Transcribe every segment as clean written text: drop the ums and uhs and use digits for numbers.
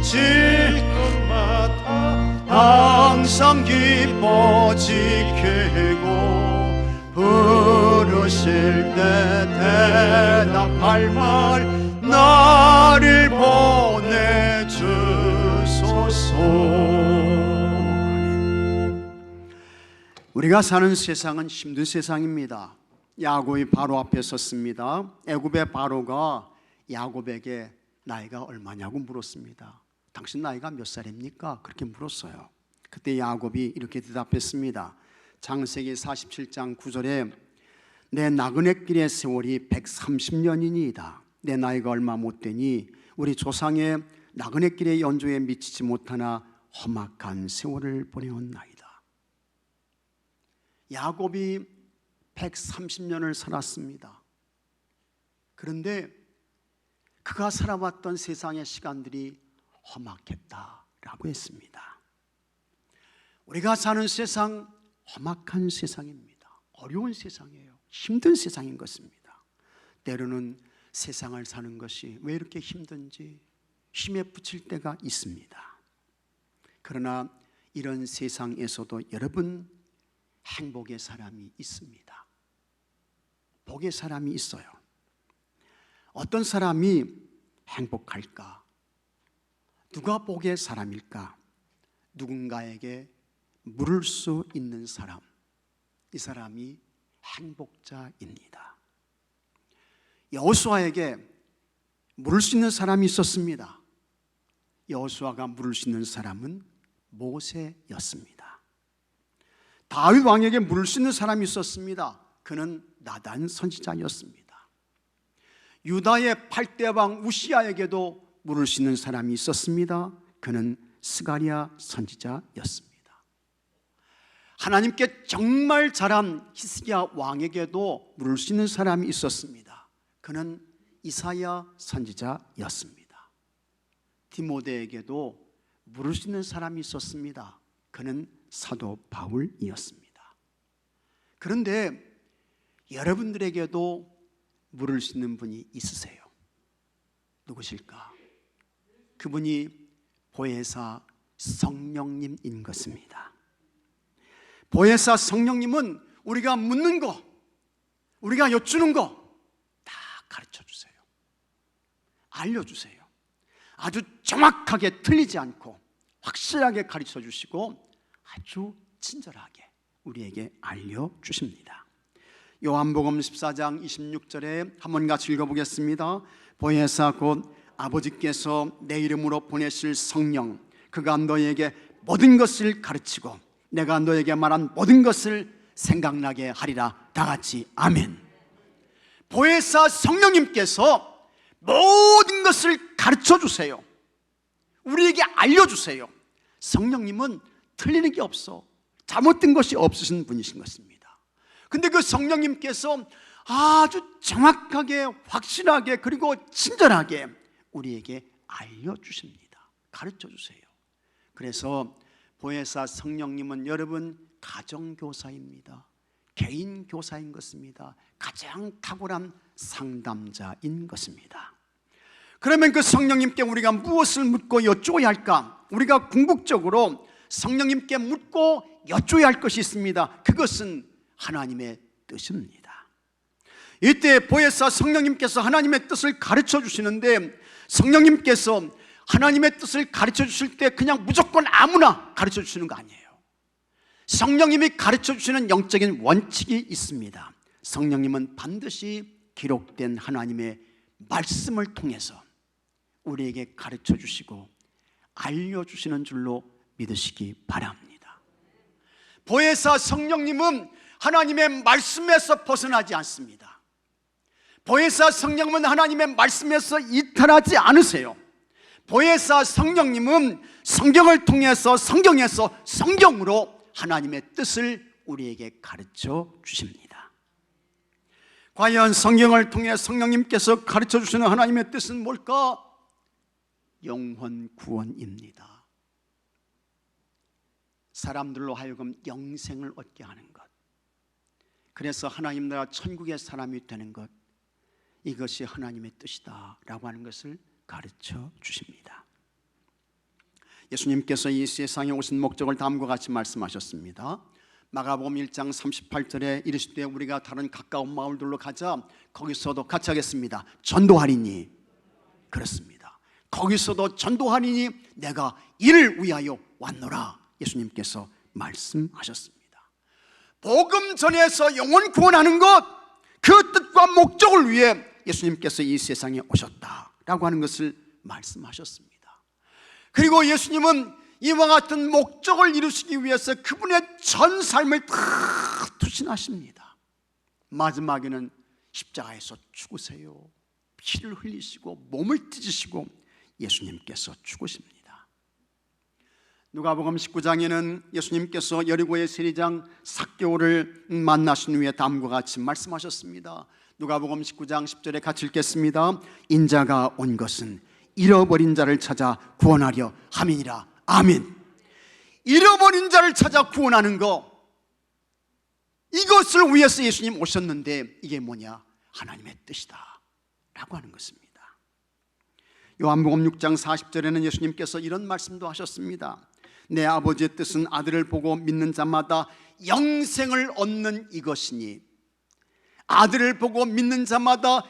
질끝마다 항상 기뻐 지키고 부르실 때 대답할 말 나를 보내주소서. 우리가 사는 세상은 힘든 세상입니다. 야곱이 바로 앞에 섰습니다. 애굽의 바로가 야곱에게 나이가 얼마냐고 물었습니다. 당신 나이가 몇 살입니까? 그렇게 물었어요. 그때 야곱이 이렇게 대답했습니다. 창세기 47장 9절에 내 나그네 길의 세월이 130년이니이다. 내 나이가 얼마 못 되니 우리 조상의 나그네 길의 연조에 미치지 못하나 험악한 세월을 보내었나이다. 야곱이 130년을 살았습니다. 그런데 그가 살아왔던 세상의 시간들이 험악했다라고 했습니다. 우리가 사는 세상 험악한 세상입니다. 어려운 세상이에요. 힘든 세상인 것입니다. 때로는 세상을 사는 것이 왜 이렇게 힘든지 힘에 부칠 때가 있습니다. 그러나 이런 세상에서도 여러분 행복의 사람이 있습니다. 복의 사람이 있어요. 어떤 사람이 행복할까? 누가 복의 사람일까? 누군가에게 물을 수 있는 사람, 이 사람이 행복자입니다. 여호수아에게 물을 수 있는 사람이 있었습니다. 여호수아가 물을 수 있는 사람은 모세였습니다. 다윗 왕에게 물을 수 있는 사람이 있었습니다. 그는 나단 선지자였습니다. 유다의 8대 왕 우시아에게도 물을 수 있는 사람이 있었습니다. 그는 스가랴 선지자였습니다. 하나님께 정말 잘한 히스기야 왕에게도 물을 수 있는 사람이 있었습니다. 그는 이사야 선지자였습니다. 디모데에게도 물을 수 있는 사람이 있었습니다. 그는 사도 바울이었습니다. 그런데 여러분들에게도 물을 수 있는 분이 있으세요. 누구실까? 그분이 보혜사 성령님인 것입니다. 보혜사 성령님은 우리가 묻는 거, 우리가 여쭈는 거 다 가르쳐 주세요. 알려주세요. 아주 정확하게 틀리지 않고 확실하게 가르쳐 주시고 아주 친절하게 우리에게 알려주십니다. 요한복음 14장 26절에 한번 같이 읽어보겠습니다. 보혜사 곧 아버지께서 내 이름으로 보내실 성령, 그가 너에게 모든 것을 가르치고 내가 너에게 말한 모든 것을 생각나게 하리라. 다 같이 아멘. 보혜사 성령님께서 모든 것을 가르쳐 주세요. 우리에게 알려주세요. 성령님은 틀리는 게 없어, 잘못된 것이 없으신 분이신 것입니다. 근데 그 성령님께서 아주 정확하게, 확실하게, 그리고 친절하게 우리에게 알려주십니다. 가르쳐 주세요. 그래서 보혜사 성령님은 여러분 가정교사입니다. 개인교사인 것입니다. 가장 탁월한 상담자인 것입니다. 그러면 그 성령님께 우리가 무엇을 묻고 여쭈어야 할까? 우리가 궁극적으로 성령님께 묻고 여쭈어야 할 것이 있습니다. 그것은 하나님의 뜻입니다. 이때 보혜사 성령님께서 하나님의 뜻을 가르쳐 주시는데, 성령님께서 하나님의 뜻을 가르쳐 주실 때 그냥 무조건 아무나 가르쳐 주시는 거 아니에요. 성령님이 가르쳐 주시는 영적인 원칙이 있습니다. 성령님은 반드시 기록된 하나님의 말씀을 통해서 우리에게 가르쳐 주시고 알려주시는 줄로 믿으시기 바랍니다. 보혜사 성령님은 하나님의 말씀에서 벗어나지 않습니다. 보혜사 성령님은 하나님의 말씀에서 이탈하지 않으세요. 보혜사 성령님은 성경을 통해서, 성경에서, 성경으로 하나님의 뜻을 우리에게 가르쳐 주십니다. 과연 성경을 통해 성령님께서 가르쳐 주시는 하나님의 뜻은 뭘까? 영혼 구원입니다. 사람들로 하여금 영생을 얻게 하는 것, 그래서 하나님 나라 천국의 사람이 되는 것, 이것이 하나님의 뜻이다 라고 하는 것을 가르쳐 주십니다. 예수님께서 이 세상에 오신 목적을 다음과 같이 말씀하셨습니다. 마가복음 1장 38절에 이르시되 우리가 다른 가까운 마을들로 가자. 거기서도 같이 하겠습니다. 전도하리니. 그렇습니다. 거기서도 전도하리니 내가 이를 위하여 왔노라. 예수님께서 말씀하셨습니다. 복음 전해서 영혼 구원하는 것, 그 뜻과 목적을 위해 예수님께서 이 세상에 오셨다라고 하는 것을 말씀하셨습니다. 그리고 예수님은 이와 같은 목적을 이루시기 위해서 그분의 전 삶을 다 투신하십니다. 마지막에는 십자가에서 죽으세요. 피를 흘리시고 몸을 찢으시고 예수님께서 죽으십니다. 누가복음 19장에는 예수님께서 여리고의 세리장 삭개오를 만나신 후에 다음과 같이 말씀하셨습니다. 누가복음 19장 10절에 같이 읽겠습니다. 인자가 온 것은 잃어버린 자를 찾아 구원하려 함이니라. 아멘. 잃어버린 자를 찾아 구원하는 거, 이것을 위해서 예수님 오셨는데 이게 뭐냐? 하나님의 뜻이다 라고 하는 것입니다. 요한복음 6장 40절에는 예수님께서 이런 말씀도 하셨습니다. 내 아버지의 뜻은 아들을 보고 믿는 자마다 영생을 얻는 이것이니, 아들을 보고 믿는 자마다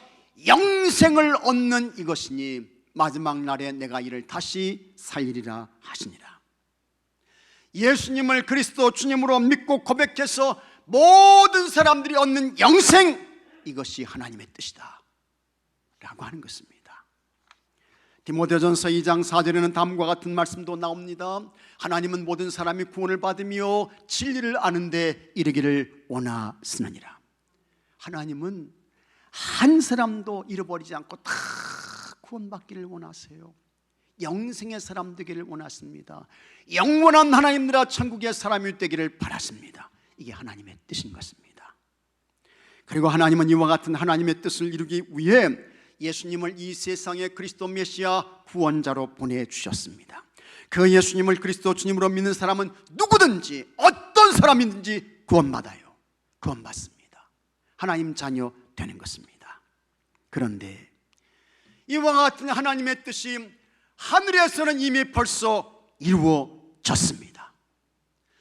영생을 얻는 이것이니 마지막 날에 내가 이를 다시 살리리라 하시니라. 예수님을 그리스도 주님으로 믿고 고백해서 모든 사람들이 얻는 영생, 이것이 하나님의 뜻이다 라고 하는 것입니다. 디모데전서 2장 4절에는 다음과 같은 말씀도 나옵니다. 하나님은 모든 사람이 구원을 받으며 진리를 아는데 이르기를 원하시느니라. 하나님은 한 사람도 잃어버리지 않고 다 구원받기를 원하세요. 영생의 사람 되기를 원하십니다. 영원한 하나님들아 천국의 사람이 되기를 바라십니다. 이게 하나님의 뜻인 것입니다. 그리고 하나님은 이와 같은 하나님의 뜻을 이루기 위해 예수님을 이 세상의 그리스도 메시아 구원자로 보내주셨습니다. 그 예수님을 그리스도 주님으로 믿는 사람은 누구든지 어떤 사람이든지 구원받아요. 구원받습니다. 하나님 자녀 되는 것입니다. 그런데 이와 같은 하나님의 뜻이 하늘에서는 이미 벌써 이루어졌습니다.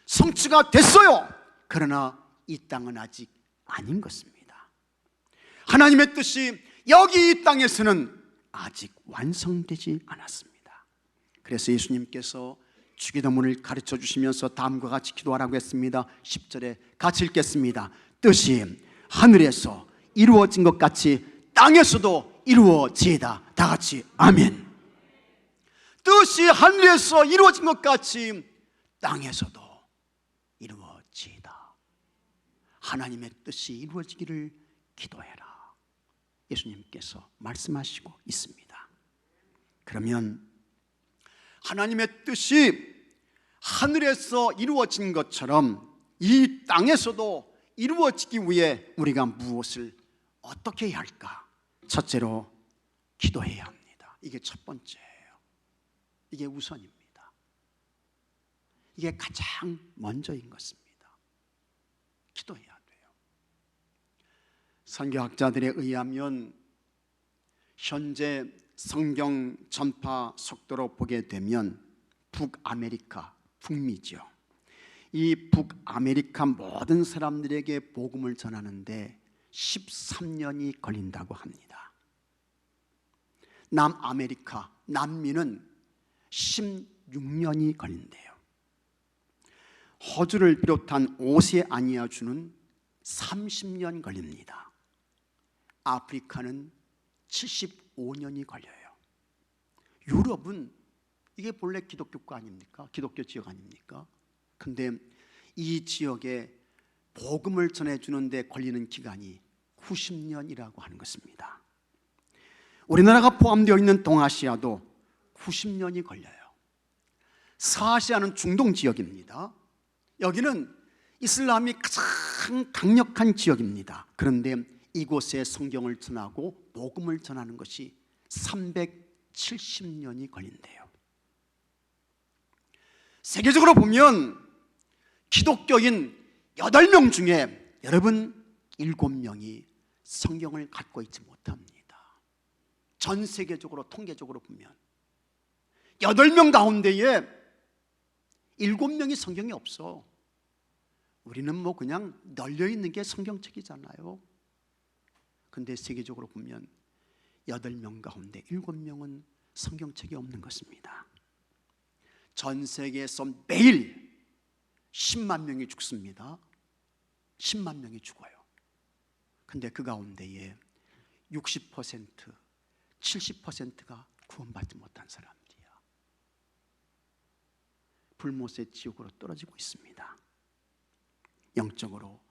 성취가 됐어요. 그러나 이 땅은 아직 아닌 것입니다. 하나님의 뜻이 여기 이 땅에서는 아직 완성되지 않았습니다. 그래서 예수님께서 주기도문을 가르쳐 주시면서 다음과 같이 기도하라고 했습니다. 10절에 같이 읽겠습니다. 뜻이 하늘에서 이루어진 것 같이 땅에서도 이루어지이다. 다 같이 아멘. 뜻이 하늘에서 이루어진 것 같이 땅에서도 이루어지이다. 하나님의 뜻이 이루어지기를 기도해라. 예수님께서 말씀하시고 있습니다. 그러면 하나님의 뜻이 하늘에서 이루어진 것처럼 이 땅에서도 이루어지기 위해 우리가 무엇을 어떻게 해야 할까? 첫째로 기도해야 합니다. 이게 첫 번째예요. 이게 우선입니다. 이게 가장 먼저인 것입니다. 기도해야 돼요. 선교학자들에 의하면 현재 성경 전파 속도로 보게 되면 북아메리카, 북미죠. 이 북아메리카 모든 사람들에게 복음을 전하는데 13년이 걸린다고 합니다. 남아메리카, 남미는 16년이 걸린대요. 호주를 비롯한 오세아니아주는 30년 걸립니다. 아프리카는 75년이 걸려요. 유럽은 이게 본래 기독교가 아닙니까? 기독교 지역 아닙니까? 근데 이 지역에 복음을 전해주는 데 걸리는 기간이 90년이라고 하는 것입니다. 우리나라가 포함되어 있는 동아시아도 90년이 걸려요. 서아시아는 중동 지역입니다. 여기는 이슬람이 가장 강력한 지역입니다. 그런데 이곳에 성경을 전하고 복음을 전하는 것이 370년이 걸린대요. 세계적으로 보면 기독교인 8명 중에 여러분 7명이 성경을 갖고 있지 못합니다. 전 세계적으로 통계적으로 보면 8명 가운데에 7명이 성경에 없어. 우리는 뭐 그냥 널려 있는 게 성경책이잖아요. 근데 세계적으로 보면 8명 가운데 7명은 성경책이 없는 것입니다. 전 세계에서 매일 10만 명이 죽습니다. 10만 명이 죽어요. 근데 그 가운데에 60%, 70%가 구원받지 못한 사람들이야. 불못의 지옥으로 떨어지고 있습니다. 영적으로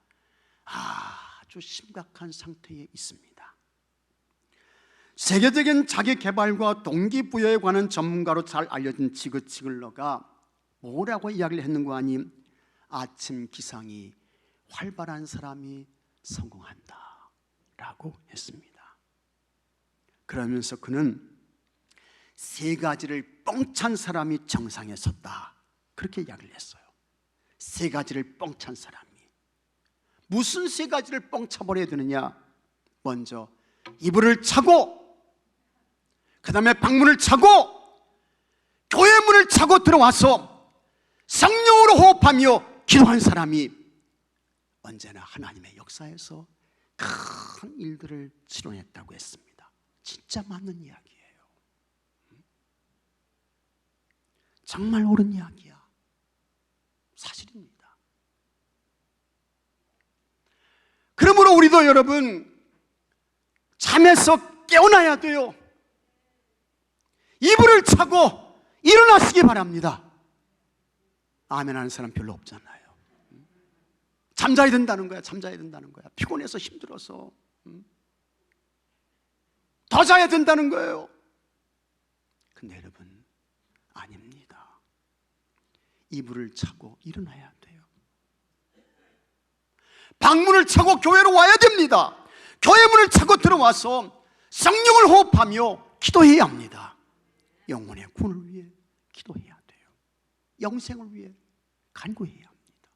아주 심각한 상태에 있습니다. 세계적인 자기개발과 동기부여에 관한 전문가로 잘 알려진 지그 지글러가 뭐라고 이야기를 했는가 하니, 아침 기상이 활발한 사람이 성공한다 라고 했습니다. 그러면서 그는 3가지를 뻥찬 사람이 정상에 섰다, 그렇게 이야기를 했어요. 3가지를 뻥찬 사람이. 무슨 3가지를 뻥차버려야 되느냐? 먼저 이불을 차고, 그 다음에 방문을 차고, 교회 문을 차고 들어와서 성령으로 호흡하며 기도한 사람이 언제나 하나님의 역사에서 큰 일들을 치러냈다고 했습니다. 진짜 맞는 이야기예요. 정말 옳은 이야기야. 사실입니다. 그러므로 우리도 여러분 잠에서 깨어나야 돼요. 이불을 차고 일어나시기 바랍니다. 아멘 하는 사람 별로 없잖아요. 잠자야 된다는 거야. 잠자야 된다는 거야. 피곤해서 힘들어서 더 자야 된다는 거예요. 근데 여러분 아닙니다. 이불을 차고 일어나야 돼요. 방문을 차고 교회로 와야 됩니다. 교회 문을 차고 들어와서 성령을 호흡하며 기도해야 합니다. 영혼의 구원을 위해 기도해야 돼요. 영생을 위해 간구해야 합니다.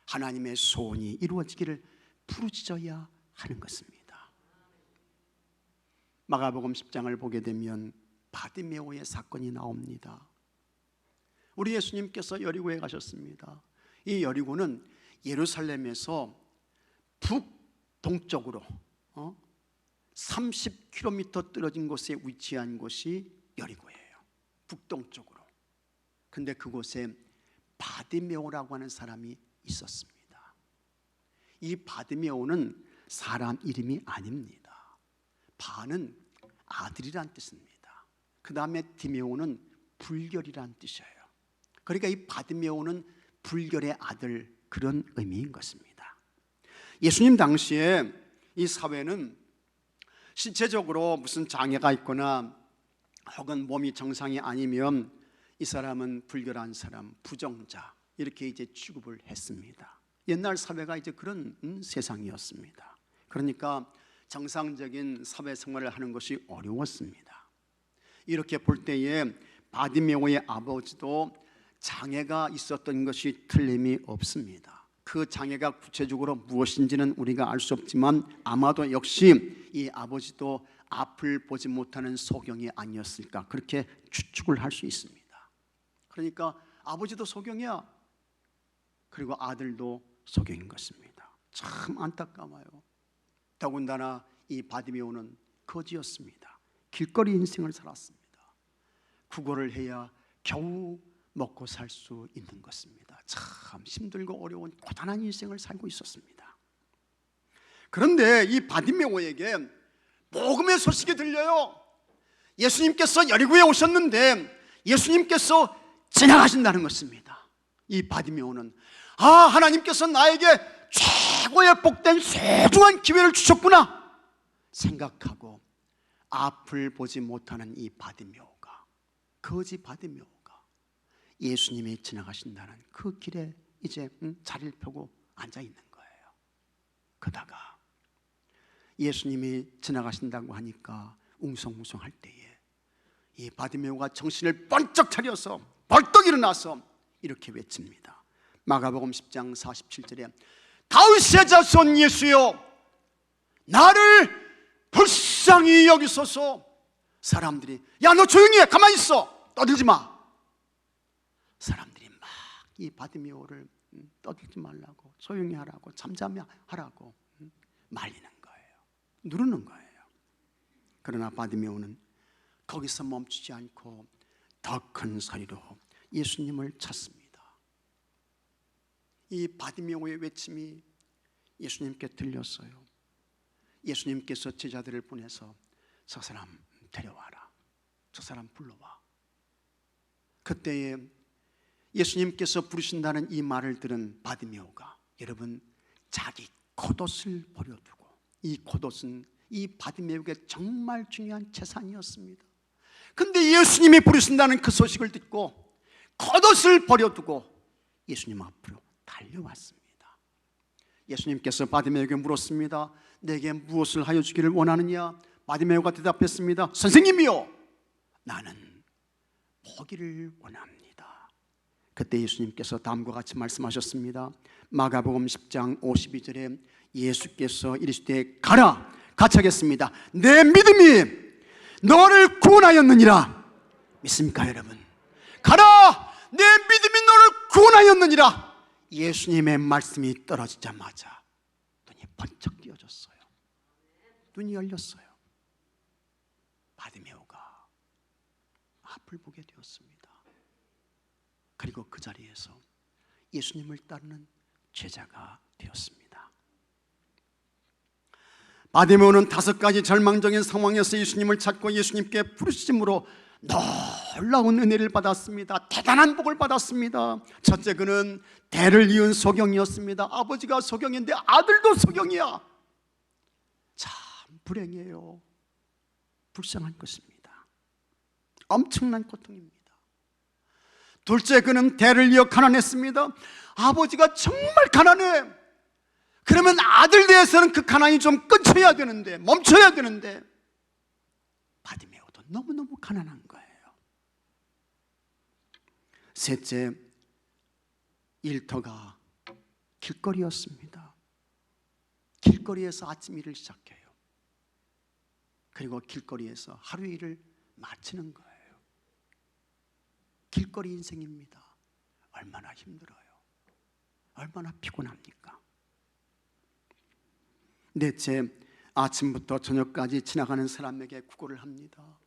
하나님의 소원이 이루어지기를 부르짖어야 하는 것입니다. 마가복음 10장을 보게 되면 바디메오의 사건이 나옵니다. 우리 예수님께서 여리고에 가셨습니다. 이 여리고는 예루살렘에서 북동쪽으로 30km 떨어진 곳에 위치한 곳이 여리고예요. 북동쪽으로. 근데 그곳에 바디메오라고 하는 사람이 있었습니다. 이 바디메오는 사람 이름이 아닙니다. 바는 아들이란 뜻입니다. 그 다음에 디메오는 불결이란 뜻이에요. 그러니까 이 바디메오는 불결의 아들, 그런 의미인 것입니다. 예수님 당시에 이 사회는 신체적으로 무슨 장애가 있거나 혹은 몸이 정상이 아니면 이 사람은 불결한 사람, 부정자, 이렇게 이제 취급을 했습니다. 옛날 사회가 이제 그런 세상이었습니다. 그러니까 정상적인 사회생활을 하는 것이 어려웠습니다. 이렇게 볼 때에 바디메오의 아버지도 장애가 있었던 것이 틀림이 없습니다. 그 장애가 구체적으로 무엇인지는 우리가 알 수 없지만 아마도 역시 이 아버지도 앞을 보지 못하는 소경이 아니었을까, 그렇게 추측을 할 수 있습니다. 그러니까 아버지도 소경이야. 그리고 아들도 소경인 것입니다. 참 안타까워요. 더군다나 이 바디메오는 거지였습니다. 길거리 인생을 살았습니다. 구걸을 해야 겨우 먹고 살 수 있는 것입니다. 참 힘들고 어려운 고단한 인생을 살고 있었습니다. 그런데 이 바디메오에게 복음의 소식이 들려요. 예수님께서 여리고에 오셨는데 예수님께서 지나가신다는 것입니다. 이 바디메오는 하나님께서 나에게 최고의 복된 소중한 기회를 주셨구나 생각하고 앞을 보지 못하는 이 바디메오가, 거지 바디메오가 예수님이 지나가신다는 그 길에 이제 자리를 펴고 앉아 있는 거예요. 그러다가 예수님이 지나가신다고 하니까 웅성웅성할 때에 이 바디메오가 정신을 번쩍 차려서 벌떡 일어나서 이렇게 외칩니다. 마가복음 10장 47절에 다윗의 자손 예수여 나를 불쌍히 여기소서. 사람들이 야 너 조용히 해, 가만히 있어, 떠들지 마. 사람들이 막 이 바디메오를 떠들지 말라고, 조용히 하라고, 잠잠하라고 말리는 거예요. 누르는 거예요. 그러나 바디메오는 거기서 멈추지 않고 더 큰 소리로 예수님을 찾습니다. 이 바디메오의 외침이 예수님께 들렸어요. 예수님께서 제자들을 보내서 저 사람 데려와라, 저 사람 불러와. 그때에 예수님께서 부르신다는 이 말을 들은 바디메오가, 여러분, 자기 겉옷을 버려두고, 이 겉옷은 이 바디메오에게 정말 중요한 재산이었습니다. 근데 예수님이 부르신다는 그 소식을 듣고 겉옷을 버려두고 예수님 앞으로 달려왔습니다. 예수님께서 바디메오에게 물었습니다. 내게 무엇을 하여 주기를 원하느냐? 바디메오가 대답했습니다. 선생님이요, 나는 보기를 원합니다. 그때 예수님께서 다음과 같이 말씀하셨습니다. 마가복음 10장 52절에 예수께서 이르시되 가라, 같이 하겠습니다. 내 믿음이 너를 구원하였느니라. 믿습니까 여러분? 가라, 내 믿음이 너를 구원하였느니라. 예수님의 말씀이 떨어지자마자 눈이 번쩍 띄어졌어요. 눈이 열렸어요. 바디메오가 앞을 보게 되었습니다. 그리고 그 자리에서 예수님을 따르는 제자가 되었습니다. 바디메오는 5가지 절망적인 상황에서 예수님을 찾고 예수님께 부르심으로 놀라운 은혜를 받았습니다. 대단한 복을 받았습니다. 첫째, 그는 대를 이은 소경이었습니다. 아버지가 소경인데 아들도 소경이야. 참 불행해요. 불쌍한 것입니다. 엄청난 고통입니다. 둘째, 그는 대를 이어 가난했습니다. 아버지가 정말 가난해. 그러면 아들 대해서는 그 가난이 좀 끊쳐야 되는데, 멈춰야 되는데, 바디메오도 너무너무 가난한 거예요. 셋째, 일터가 길거리였습니다. 길거리에서 아침 일을 시작해요. 그리고 길거리에서 하루 일을 마치는 거예요. 길거리 인생입니다. 얼마나 힘들어요. 얼마나 피곤합니까? 넷째, 아침부터 저녁까지 지나가는 사람에게 구걸을 합니다.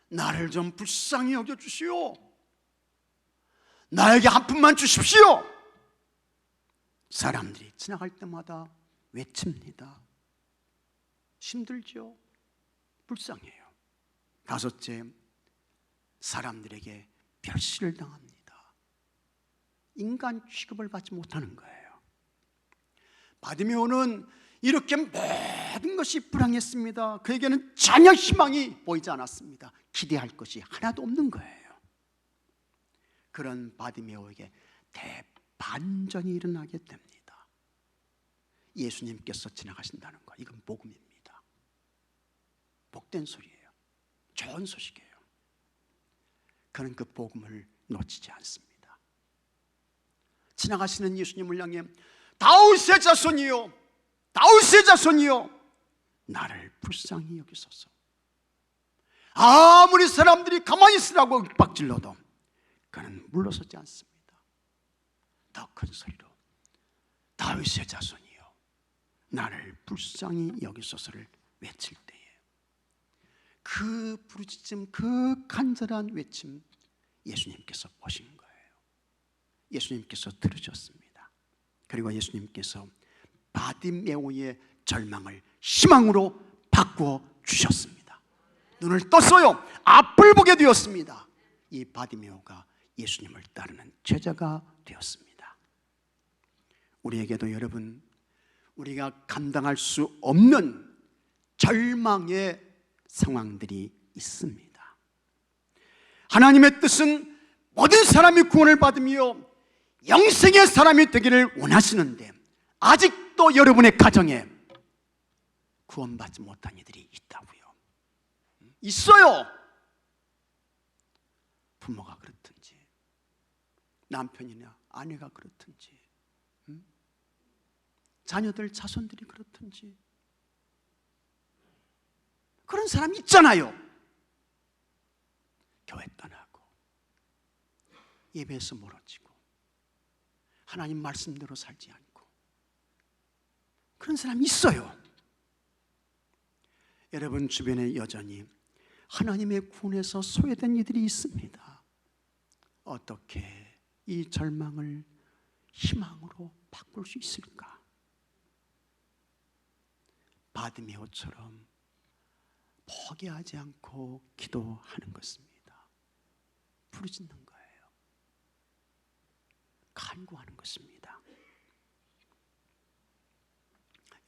나를 좀 불쌍히 여겨주시오. 나에게 한 푼만 주십시오. 사람들이 지나갈 때마다 외칩니다. 힘들죠? 불쌍해요. 다섯째, 사람들에게 멸시를 당합니다. 인간 취급을 받지 못하는 거예요. 바디메오는 이렇게 모든 것이 불행했습니다. 그에게는 전혀 희망이 보이지 않았습니다. 기대할 것이 하나도 없는 거예요. 그런 바디메오에게 대반전이 일어나게 됩니다. 예수님께서 지나가신다는 것, 이건 복음입니다. 복된 소리예요. 좋은 소식이에요. 그는 그 복음을 놓치지 않습니다. 지나가시는 예수님을 향해 다윗의 자손이요, 다윗의 자손이요, 나를 불쌍히 여기소서. 아무리 사람들이 가만히 있으라고 윽박질러도 그는 물러서지 않습니다. 더 큰 소리로 다윗의 자손이요, 나를 불쌍히 여기소서를 외칠 때에 그 부르짖음, 그 간절한 외침 예수님께서 보신 거예요. 예수님께서 들으셨습니다. 그리고 예수님께서 바디메오의 절망을 희망으로 바꾸어 주셨습니다. 눈을 떴어요. 앞을 보게 되었습니다. 이 바디메오가 예수님을 따르는 제자가 되었습니다. 우리에게도 여러분, 우리가 감당할 수 없는 절망의 상황들이 있습니다. 하나님의 뜻은 모든 사람이 구원을 받으며 영생의 사람이 되기를 원하시는데 아직도 여러분의 가정에 구원받지 못한 이들이 있다고요. 있어요. 부모가 그렇든지 남편이나 아내가 그렇든지 자녀들, 자손들이 그렇든지 그런 사람이 있잖아요. 교회 떠나고 예배에서 멀어지고 하나님 말씀대로 살지 않고. 그런 사람이 있어요. 여러분 주변에 여전히 하나님의 구원에서 소외된 이들이 있습니다. 어떻게 이 절망을 희망으로 바꿀 수 있을까? 바디메오처럼 포기하지 않고 기도하는 것입니다. 부르짖는 거예요. 간구하는 것입니다.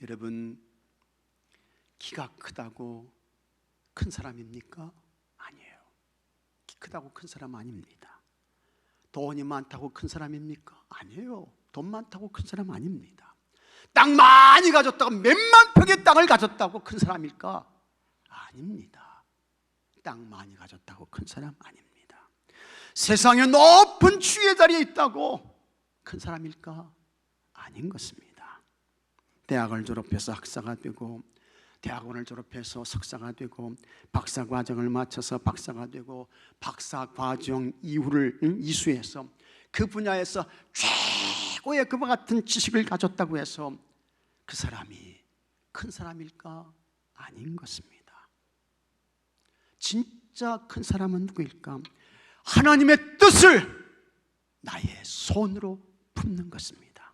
여러분, 키가 크다고 큰 사람입니까? 아니에요. 키 크다고 큰 사람 아닙니다. 돈이 많다고 큰 사람입니까? 아니에요. 돈 많다고 큰 사람 아닙니다. 땅 많이 가졌다고 몇만 평의 땅을 가졌다고 큰 사람일까? 아닙니다. 땅 많이 가졌다고 큰 사람 아닙니다. 세상에 높은 주의 자리에 있다고 큰 사람일까? 아닌 것입니다. 대학을 졸업해서 학사가 되고, 대학원을 졸업해서 석사가 되고, 박사 과정을 마쳐서 박사가 되고, 박사 과정 이후를 이수해서 그 분야에서 최고의 그와 같은 지식을 가졌다고 해서 그 사람이 큰 사람일까? 아닌 것입니다. 진짜 큰 사람은 누구일까? 하나님의 뜻을 나의 손으로 품는 것입니다.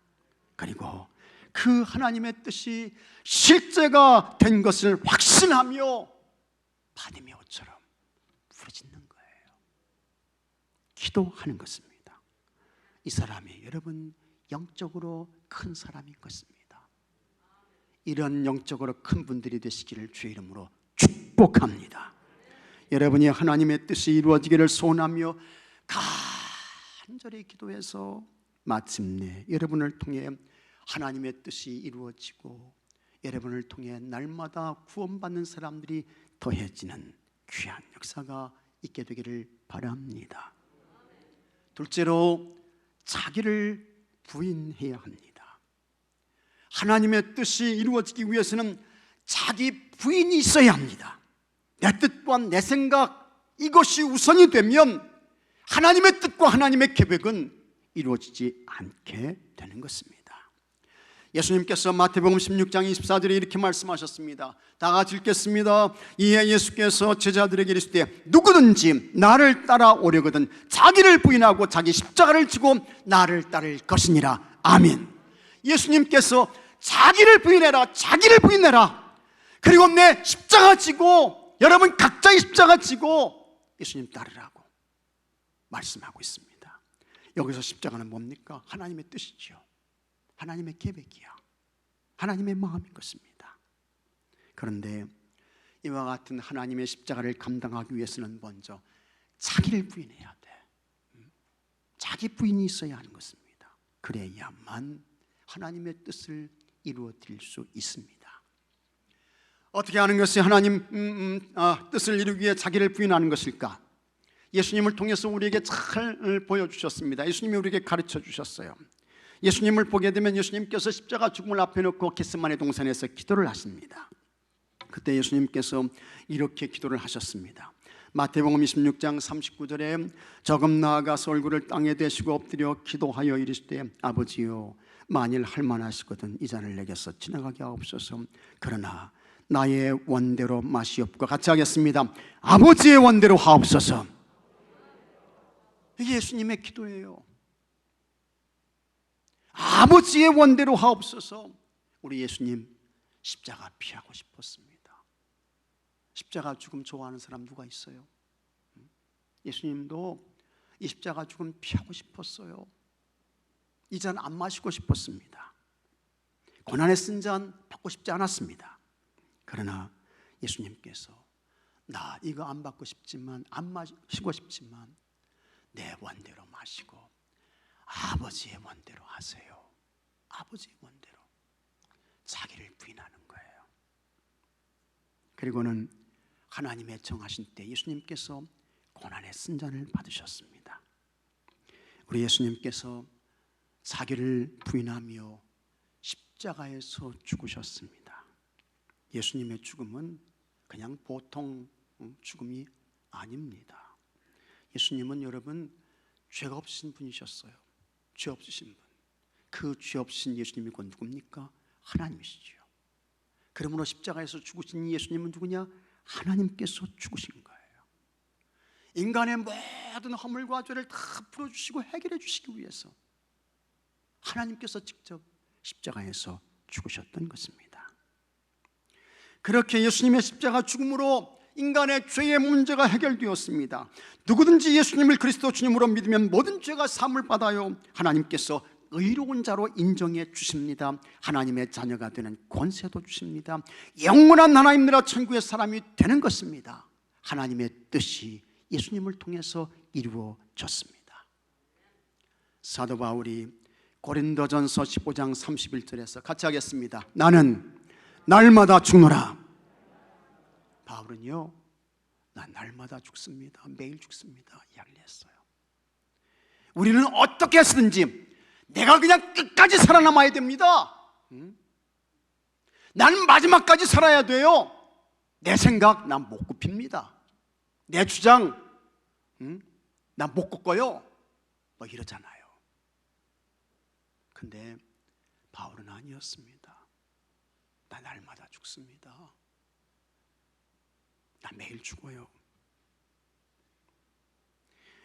그리고 그 하나님의 뜻이 실제가 된 것을 확신하며 바디메오처럼 부르짖는 거예요. 기도하는 것입니다. 이 사람이 여러분 영적으로 큰 사람인 것입니다. 이런 영적으로 큰 분들이 되시기를 주의 이름으로 축복합니다. 여러분이 하나님의 뜻이 이루어지기를 소원하며 간절히 기도해서 마침내 여러분을 통해 하나님의 뜻이 이루어지고 여러분을 통해 날마다 구원받는 사람들이 더해지는 귀한 역사가 있게 되기를 바랍니다. 둘째로 자기를 부인해야 합니다. 하나님의 뜻이 이루어지기 위해서는 자기 부인이 있어야 합니다. 내 뜻과 내 생각 이것이 우선이 되면 하나님의 뜻과 하나님의 계획은 이루어지지 않게 되는 것입니다. 예수님께서 마태복음 16장 24절에 이렇게 말씀하셨습니다. 다 같이 읽겠습니다. 이에 예수께서 제자들에게 이르시되 누구든지 나를 따라오려거든 자기를 부인하고 자기 십자가를 지고 나를 따를 것이니라. 아멘. 예수님께서 자기를 부인해라, 자기를 부인해라. 그리고 내 십자가 지고 여러분 각자의 십자가 지고 예수님 따르라고 말씀하고 있습니다. 여기서 십자가는 뭡니까? 하나님의 뜻이죠. 하나님의 계획이야. 하나님의 마음인 것입니다. 그런데 이와 같은 하나님의 십자가를 감당하기 위해서는 먼저 자기를 부인해야 돼. 자기 부인이 있어야 하는 것입니다. 그래야만 하나님의 뜻을 이루어 드릴 수 있습니다. 어떻게 하는 것이 하나님 뜻을 이루기 위해 자기를 부인하는 것일까? 예수님을 통해서 우리에게 잘 보여주셨습니다. 예수님이 우리에게 가르쳐 주셨어요. 예수님을 보게 되면 예수님께서 십자가 죽음을 앞에 놓고 겟세마네 동산에서 기도를 하십니다. 그때 예수님께서 이렇게 기도를 하셨습니다. 마태복음 26장 39절에 조금 나아가서 얼굴을 땅에 대시고 엎드려 기도하여 이르시되 아버지여 만일 할만하시거든 이 잔을 내게서 지나가게 하옵소서. 그러나 나의 원대로 마시옵고 같이 하겠습니다. 아버지의 원대로 하옵소서. 이게 예수님의 기도예요. 아버지의 원대로 하옵소서. 우리 예수님 십자가 피하고 싶었습니다. 십자가 죽음 좋아하는 사람 누가 있어요? 예수님도 이 십자가 죽음 피하고 싶었어요. 이 잔 안 마시고 싶었습니다. 고난에 쓴 잔 받고 싶지 않았습니다. 그러나 예수님께서 나 이거 안 받고 싶지만 안 마시고 싶지만 내 원대로 마시고 아버지의 원대로 하세요. 아버지의 원대로 자기를 부인하는 거예요. 그리고는 하나님의 정하신 때 예수님께서 고난의 쓴 잔을 받으셨습니다. 우리 예수님께서 자기를 부인하며 십자가에서 죽으셨습니다. 예수님의 죽음은 그냥 보통 죽음이 아닙니다. 예수님은 여러분 죄가 없으신 분이셨어요. 죄 없으신 분. 그 죄 없으신 예수님이 곧 누굽니까? 하나님이시죠. 그러므로 십자가에서 죽으신 예수님은 누구냐? 하나님께서 죽으신 거예요. 인간의 모든 허물과 죄를 다 풀어주시고 해결해 주시기 위해서 하나님께서 직접 십자가에서 죽으셨던 것입니다. 그렇게 예수님의 십자가 죽음으로 인간의 죄의 문제가 해결되었습니다. 누구든지 예수님을 그리스도 주님으로 믿으면 모든 죄가 사함을 받아요. 하나님께서 의로운 자로 인정해 주십니다. 하나님의 자녀가 되는 권세도 주십니다. 영원한 하나님 나라 천국의 사람이 되는 것입니다. 하나님의 뜻이 예수님을 통해서 이루어졌습니다. 사도 바울이 고린도전서 15장 31절에서 같이 하겠습니다. 나는 날마다 죽노라. 바울은요, 난 날마다 죽습니다. 매일 죽습니다. 이야기를 했어요. 우리는 어떻게 해서든지 내가 그냥 끝까지 살아남아야 됩니다. 나는 마지막까지 살아야 돼요. 내 생각 난 못 굽힙니다. 내 주장 난 못 꺾어요. 뭐 이러잖아요. 근데 바울은 아니었습니다. 나 날마다 죽습니다. 나 매일 죽어요.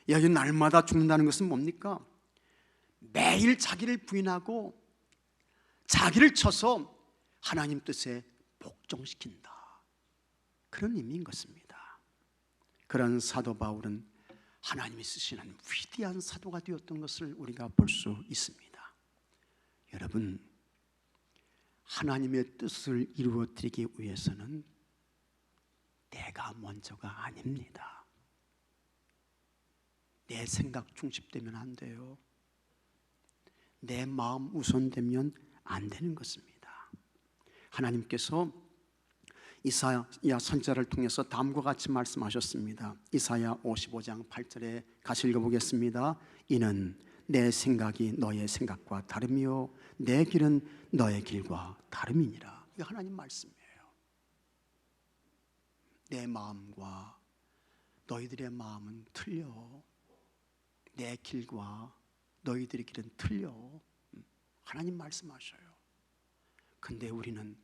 여기 날마다 죽는다는 것은 뭡니까? 매일 자기를 부인하고 자기를 쳐서 하나님 뜻에 복종시킨다, 그런 의미인 것입니다. 그런 사도 바울은 하나님이 쓰시는 위대한 사도가 되었던 것을 우리가 볼 수 있습니다. 여러분, 하나님의 뜻을 이루어드리기 위해서는 내가 먼저가 아닙니다. 내 생각 중심되면 안 돼요. 내 마음 우선되면 안 되는 것입니다. 하나님께서 이사야 선지자를 통해서 다음과 같이 말씀하셨습니다. 이사야 55장 8절에 같이 읽어보겠습니다. 이는 내 생각이 너의 생각과 다르며 내 길은 너의 길과 다름이니라. 이게 하나님 말씀이에요. 내 마음과 너희들의 마음은 틀려. 내 길과 너희들의 길은 틀려. 하나님 말씀하셔요. 근데 우리는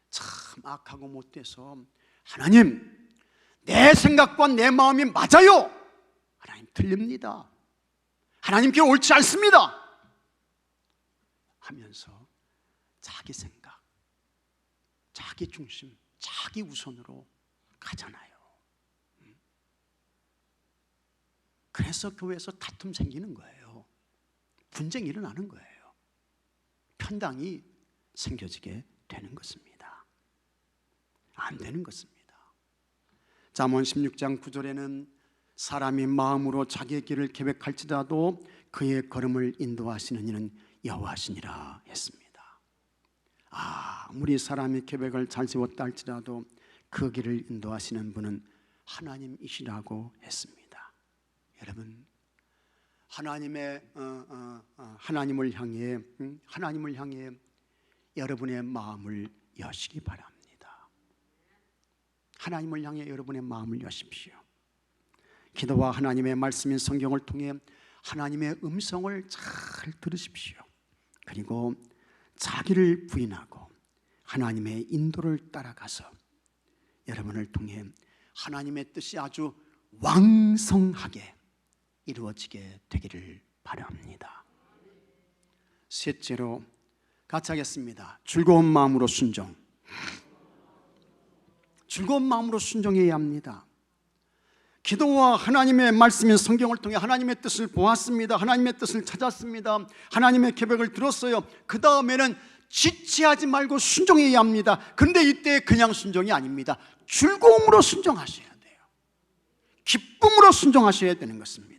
참 악하고 못돼서 하나님, 내 생각과 내 마음이 맞아요. 하나님 틀립니다. 하나님께 옳지 않습니다 하면서 자기 생각, 자기 중심, 자기 우선으로 가잖아요. 그래서 교회에서 다툼 생기는 거예요. 분쟁이 일어나는 거예요. 편당이 생겨지게 되는 것입니다. 안 되는 것입니다. 잠언 16장 9절에는 사람이 마음으로 자기의 길을 계획할지라도 그의 걸음을 인도하시는 이는 여호와시니라 했습니다. 아무리 사람이 계획을 잘 세웠다 할지라도 그 길을 인도하시는 분은 하나님이시라고 했습니다. 여러분, 하나님을 향해 여러분의 마음을 여시기 바랍니다. 하나님을 향해 여러분의 마음을 여십시오. 기도와 하나님의 말씀인 성경을 통해 하나님의 음성을 잘 들으십시오. 그리고 자기를 부인하고 하나님의 인도를 따라가서 여러분을 통해 하나님의 뜻이 아주 왕성하게 이루어지게 되기를 바랍니다. 셋째로 같이 하겠습니다. 즐거운 마음으로 순종. 즐거운 마음으로 순종해야 합니다. 기도와 하나님의 말씀인 성경을 통해 하나님의 뜻을 보았습니다. 하나님의 뜻을 찾았습니다. 하나님의 계획을 들었어요. 그 다음에는 지체하지 말고 순종해야 합니다. 그런데 이때 그냥 순종이 아닙니다. 즐거움으로 순종하셔야 돼요. 기쁨으로 순종하셔야 되는 것입니다.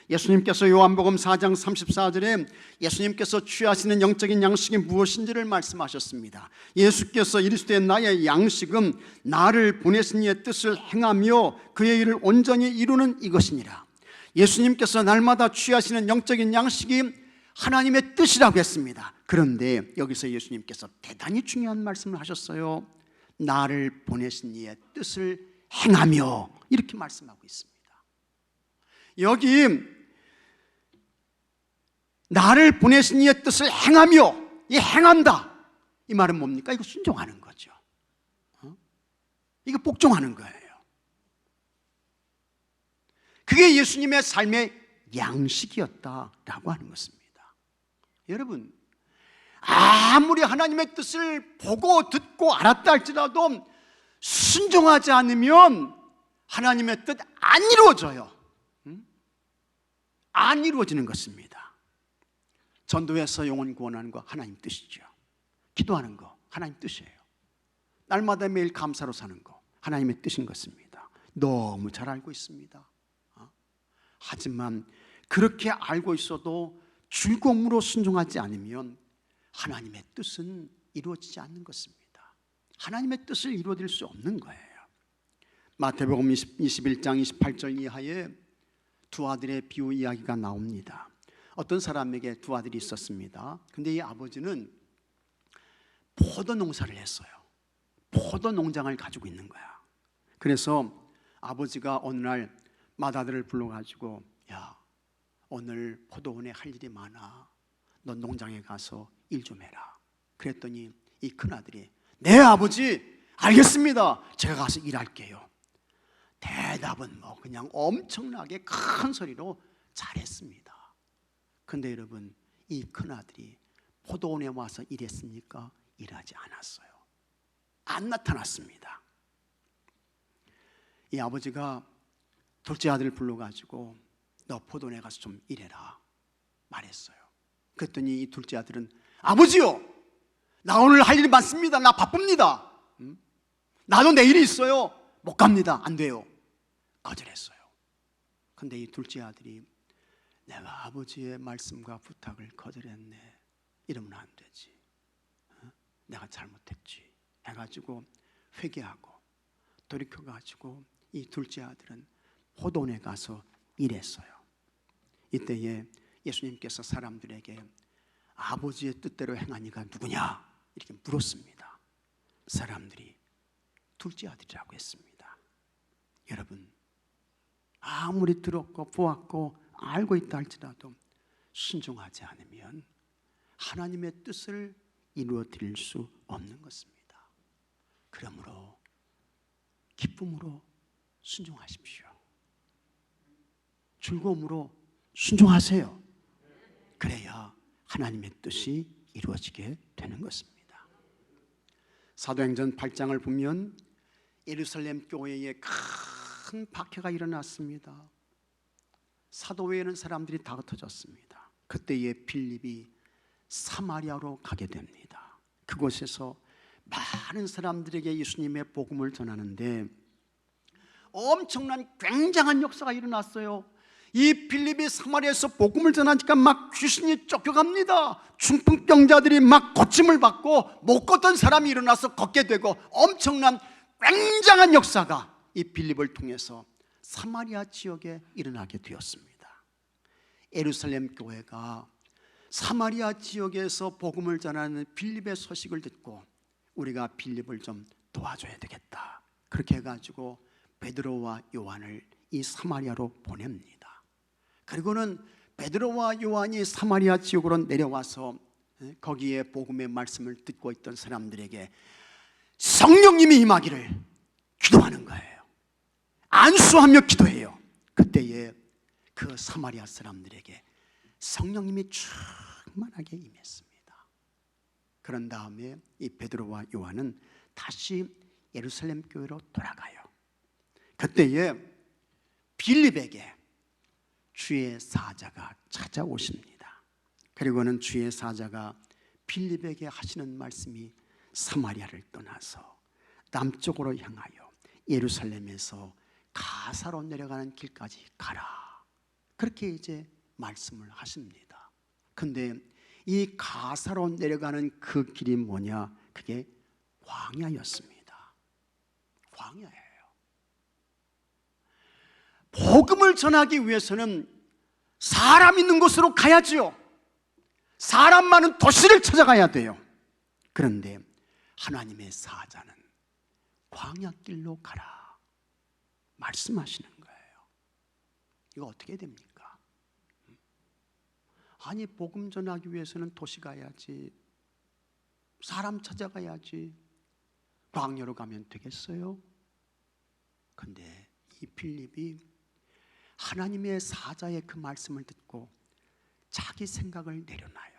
예수님께서 요한복음 4장 34절에 예수님께서 취하시는 영적인 양식이 무엇인지를 말씀하셨습니다. 예수께서 이르시되 나의 양식은 나를 보내신 이의 뜻을 행하며 그의 일을 온전히 이루는 이것이니라. 예수님께서 날마다 취하시는 영적인 양식이 하나님의 뜻이라고 했습니다. 그런데 여기서 예수님께서 대단히 중요한 말씀을 하셨어요. 나를 보내신 이의 뜻을 행하며, 이렇게 말씀하고 있습니다. 여기 나를 보내신 이의 뜻을 행하며, 이 행한다, 이 말은 뭡니까? 이거 순종하는 거죠. 이거 복종하는 거예요. 그게 예수님의 삶의 양식이었다라고 하는 것입니다. 여러분, 아무리 하나님의 뜻을 보고 듣고 알았다 할지라도 순종하지 않으면 하나님의 뜻 안 이루어져요. 안 이루어지는 것입니다. 전도해서 영혼 구원하는 거 하나님 뜻이죠. 기도하는 거 하나님 뜻이에요. 날마다 매일 감사로 사는 거 하나님의 뜻인 것입니다. 너무 잘 알고 있습니다. 하지만 그렇게 알고 있어도 즐거움으로 순종하지 않으면 하나님의 뜻은 이루어지지 않는 것입니다. 하나님의 뜻을 이루어질 수 없는 거예요. 마태복음 21장 28절 이하에 두 아들의 비유 이야기가 나옵니다. 어떤 사람에게 두 아들이 있었습니다. 근데 이 아버지는 포도 농사를 했어요. 포도 농장을 가지고 있는 거야. 그래서 아버지가 어느 날 맏아들을 불러가지고, 야, 오늘 포도원에 할 일이 많아. 너 농장에 가서 일 좀 해라. 그랬더니 이 큰아들이, 네 아버지, 알겠습니다. 제가 가서 일할게요. 대답은 뭐 그냥 엄청나게 큰 소리로 잘했습니다. 근데 여러분, 이 큰아들이 포도원에 와서 일했습니까? 일하지 않았어요. 안 나타났습니다. 이 아버지가 둘째 아들을 불러가지고 너 포도원에 가서 좀 일해라 말했어요. 그랬더니 이 둘째 아들은, 아버지요, 나 오늘 할 일이 많습니다. 나 바쁩니다. 나도 내일이 있어요. 못 갑니다. 안 돼요. 거절했어요. 근데 이 둘째 아들이, 내가 아버지의 말씀과 부탁을 거절했네. 이러면 안 되지. 내가 잘못했지. 해가지고 회개하고 돌이켜가지고 이 둘째 아들은 포도원에 가서 일했어요. 이때에 예수님께서 사람들에게 아버지의 뜻대로 행한 이가 누구냐? 이렇게 물었습니다. 사람들이 둘째 아들이라고 했습니다. 여러분, 아무리 들었고 보았고 알고 있다 할지라도 순종하지 않으면 하나님의 뜻을 이루어 드릴 수 없는 것입니다. 그러므로 기쁨으로 순종하십시오. 즐거움으로 순종하세요. 그래야 하나님의 뜻이 이루어지게 되는 것입니다. 사도행전 8장을 보면 예루살렘 교회에 큰 박해가 일어났습니다. 사도회에는 사람들이 다 흩어졌습니다. 그때에 빌립이 사마리아로 가게 됩니다. 그곳에서 많은 사람들에게 예수님의 복음을 전하는데 엄청난 굉장한 역사가 일어났어요. 이 빌립이 사마리아에서 복음을 전하니까 막 귀신이 쫓겨갑니다. 중풍병자들이 막 고침을 받고 못 걷던 사람이 일어나서 걷게 되고 엄청난 굉장한 역사가 이 빌립을 통해서 사마리아 지역에 일어나게 되었습니다. 예루살렘 교회가 사마리아 지역에서 복음을 전하는 빌립의 소식을 듣고 우리가 빌립을 좀 도와줘야 되겠다. 그렇게 해가지고 베드로와 요한을 이 사마리아로 보냅니다. 그리고는 베드로와 요한이 사마리아 지역으로 내려와서 거기에 복음의 말씀을 듣고 있던 사람들에게 성령님이 임하기를 기도하는 거예요. 안수하며 기도해요. 그때에 그 사마리아 사람들에게 성령님이 충만하게 임했습니다. 그런 다음에 이 베드로와 요한은 다시 예루살렘 교회로 돌아가요. 그때에 빌립에게 주의 사자가 찾아오십니다. 그리고는 주의 사자가 빌립에게 하시는 말씀이 사마리아를 떠나서 남쪽으로 향하여 예루살렘에서 가사로 내려가는 길까지 가라. 그렇게 이제 말씀을 하십니다. 근데 이 가사로 내려가는 그 길이 뭐냐? 그게 광야였습니다. 광야예요. 복음을 전하기 위해서는 사람 있는 곳으로 가야지요. 사람 많은 도시를 찾아가야 돼요. 그런데 하나님의 사자는 광야길로 가라 말씀하시는 거예요. 이거 어떻게 됩니까? 아니 복음 전하기 위해서는 도시 가야지, 사람 찾아가야지, 광야로 가면 되겠어요? 근데 이 빌립이 하나님의 사자의 그 말씀을 듣고 자기 생각을 내려놔요.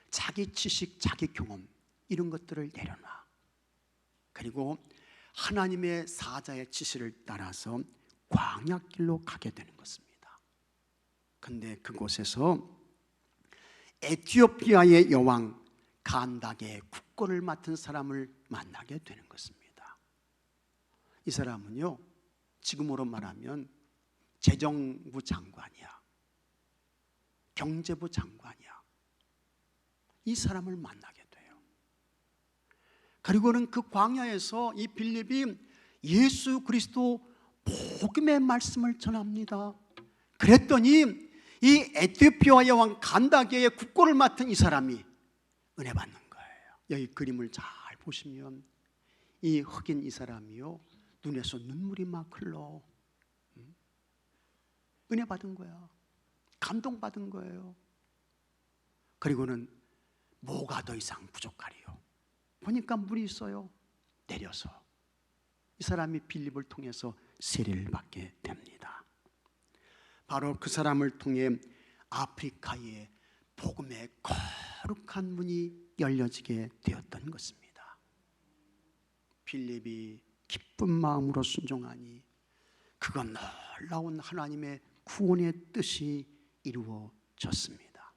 자기 지식, 자기 경험 이런 것들을 내려놔. 그리고 하나님의 사자의 지시를 따라서 광야길로 가게 되는 것입니다. 근데 그곳에서 에티오피아의 여왕 간닥의 국고를 맡은 사람을 만나게 되는 것입니다. 이 사람은요, 지금으로 말하면 재정부 장관이야, 경제부 장관이야. 이 사람을 만나게 돼요. 그리고는 그 광야에서 이 빌립이 예수 그리스도 복음의 말씀을 전합니다. 그랬더니 이 에티오피아 여왕 간다게의 국고를 맡은 이 사람이 은혜 받는 거예요. 여기 그림을 잘 보시면 이 흑인 이 사람이요, 눈에서 눈물이 막 흘러. 은혜 받은 거야. 감동받은 거예요. 그리고는 뭐가 더 이상 부족하리요? 보니까 물이 있어요. 내려서 이 사람이 빌립을 통해서 세례를 받게 됩니다. 바로 그 사람을 통해 아프리카의 복음의 거룩한 문이 열려지게 되었던 것입니다. 빌립이 기쁜 마음으로 순종하니 그가 놀라운 하나님의 구원의 뜻이 이루어졌습니다.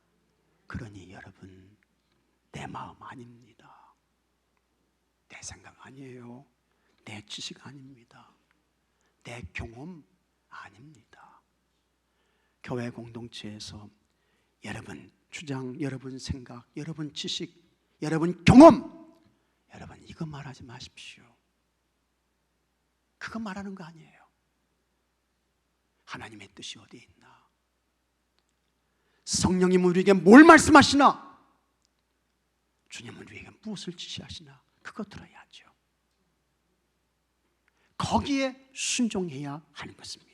그러니 여러분, 내 마음 아닙니다. 내 생각 아니에요. 내 지식 아닙니다. 내 경험 아닙니다. 교회 공동체에서 여러분 주장, 여러분 생각, 여러분 지식, 여러분 경험, 여러분 이거 말하지 마십시오. 그거 말하는 거 아니에요. 하나님의 뜻이 어디에 있나? 성령님 우리에게 뭘 말씀하시나? 주님은 우리에게 무엇을 지시하시나? 그거 들어야죠. 거기에 순종해야 하는 것입니다.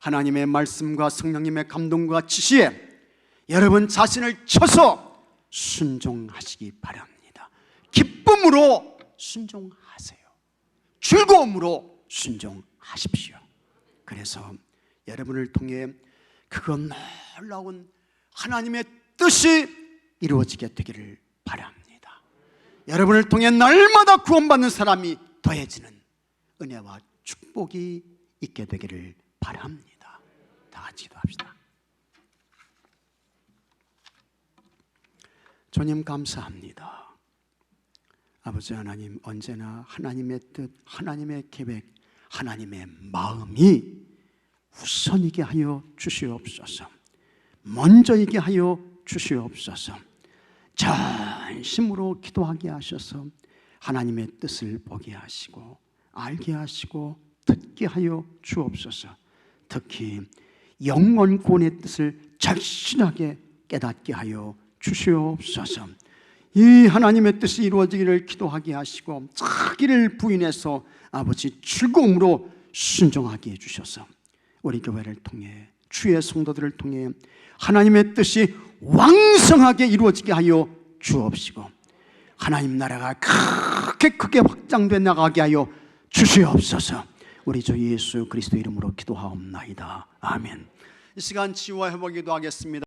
하나님의 말씀과 성령님의 감동과 지시에 여러분 자신을 쳐서 순종하시기 바랍니다. 기쁨으로 순종하세요. 즐거움으로 순종하십시오. 그래서 여러분을 통해 그거 놀라운 하나님의 뜻이 이루어지게 되기를 바랍니다. 여러분을 통해 날마다 구원받는 사람이 더해지는 은혜와 축복이 있게 되기를 바랍니다. 다 같이 기도합시다. 주님 감사합니다. 아버지 하나님, 언제나 하나님의 뜻, 하나님의 계획, 하나님의 마음이 우선이게 하여 주시옵소서. 먼저이게 하여 주시옵소서. 전심으로 기도하게 하셔서 하나님의 뜻을 보게 하시고 알게 하시고 듣게 하여 주옵소서. 특히 영원 구원의 뜻을 절실하게 깨닫게 하여 주시옵소서. 이 하나님의 뜻이 이루어지기를 기도하게 하시고 자기를 부인해서 아버지 즐거움으로 순종하게 해주셔서 우리 교회를 통해 주의 성도들을 통해 하나님의 뜻이 왕성하게 이루어지게 하여 주옵시고 하나님 나라가 크게 확장돼 나가게 하여 주시옵소서. 우리 주 예수 그리스도 이름으로 기도하옵나이다. 아멘. 이 시간 치유와 회복기도 하겠습니다.